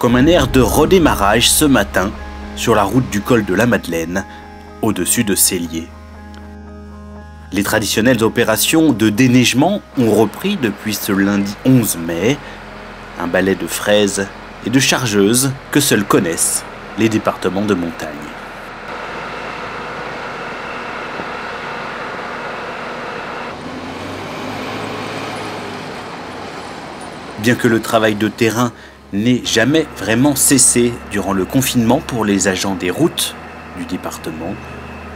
comme un air de redémarrage ce matin sur la route du col de la Madeleine, au-dessus de Cellier. Les traditionnelles opérations de déneigement ont repris depuis ce lundi 11 mai, un balai de fraises et de chargeuses que seuls connaissent les départements de montagne. Bien que le travail de terrain n'ait jamais vraiment cessé durant le confinement pour les agents des routes du département,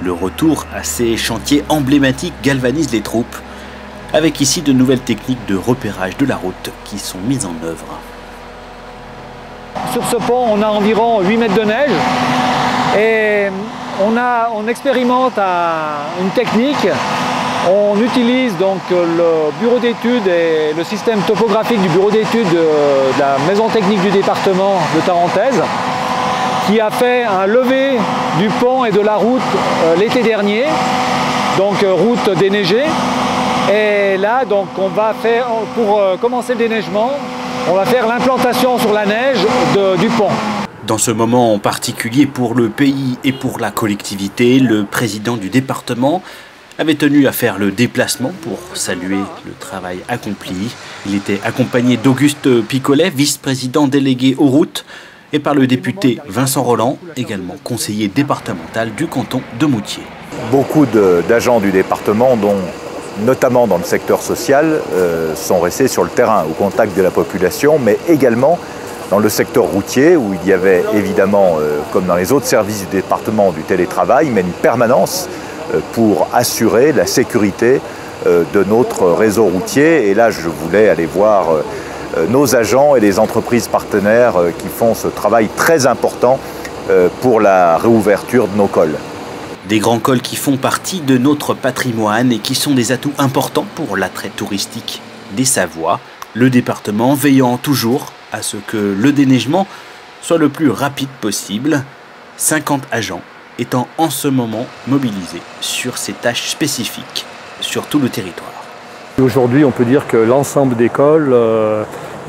le retour à ces chantiers emblématiques galvanise les troupes, avec ici de nouvelles techniques de repérage de la route qui sont mises en œuvre. Sur ce pont, on a environ 8 mètres de neige et on expérimente une technique. On utilise donc le bureau d'études et le système topographique du bureau d'études de la maison technique du département de Tarentaise, qui a fait un levé du pont et de la route l'été dernier, donc route déneigée. Et là, donc, on va faire, pour commencer le déneigement, on va faire l'implantation sur la neige du pont. Dans ce moment en particulier pour le pays et pour la collectivité, le président du département avait tenu à faire le déplacement pour saluer le travail accompli. Il était accompagné d'Auguste Picolet, vice-président délégué aux routes, et par le député Vincent Roland, également conseiller départemental du canton de Moutier. Beaucoup d'agents du département, dont notamment dans le secteur social, sont restés sur le terrain, au contact de la population, mais également dans le secteur routier, où il y avait évidemment, comme dans les autres services du département, du télétravail, mais une permanence pour assurer la sécurité de notre réseau routier. Et là, je voulais aller voir nos agents et les entreprises partenaires qui font ce travail très important pour la réouverture de nos cols. Des grands cols qui font partie de notre patrimoine et qui sont des atouts importants pour l'attrait touristique des Savoies, le département veillant toujours à ce que le déneigement soit le plus rapide possible, 50 agents étant en ce moment mobilisés sur ces tâches spécifiques sur tout le territoire. Aujourd'hui, on peut dire que l'ensemble des cols,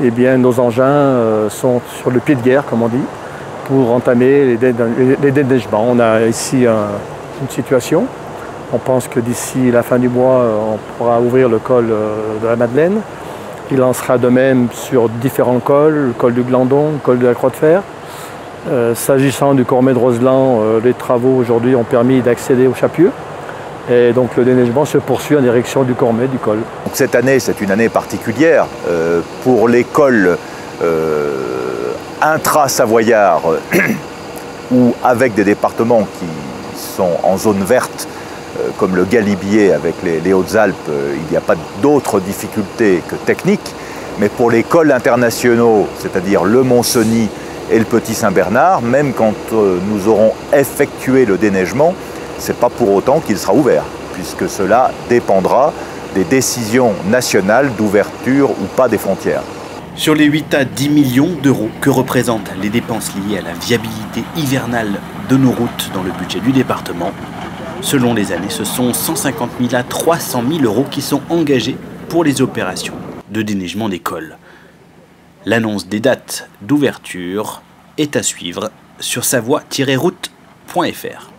eh bien, nos engins sont sur le pied de guerre, comme on dit, pour entamer les déneigements. On a ici une situation. On pense que d'ici la fin du mois, on pourra ouvrir le col de la Madeleine. Il en sera de même sur différents cols, le col du Glandon, le col de la Croix de Fer. S'agissant du Cormet de Roseland, les travaux aujourd'hui ont permis d'accéder au Chapieux. Et donc le déneigement se poursuit en direction du Cormet, du col. Donc cette année, c'est une année particulière pour les cols intra-savoyards ou avec des départements qui sont en zone verte, comme le Galibier avec les Hautes-Alpes, il n'y a pas d'autres difficultés que techniques. Mais pour les cols internationaux, c'est-à-dire le Mont-Cenis et le Petit Saint-Bernard, même quand nous aurons effectué le déneigement, ce n'est pas pour autant qu'il sera ouvert, puisque cela dépendra des décisions nationales d'ouverture ou pas des frontières. Sur les 8 à 10 millions d'euros que représentent les dépenses liées à la viabilité hivernale de nos routes dans le budget du département, selon les années, ce sont 150 000 à 300 000 euros qui sont engagés pour les opérations de déneigement des cols. L'annonce des dates d'ouverture est à suivre sur savoie-route.fr.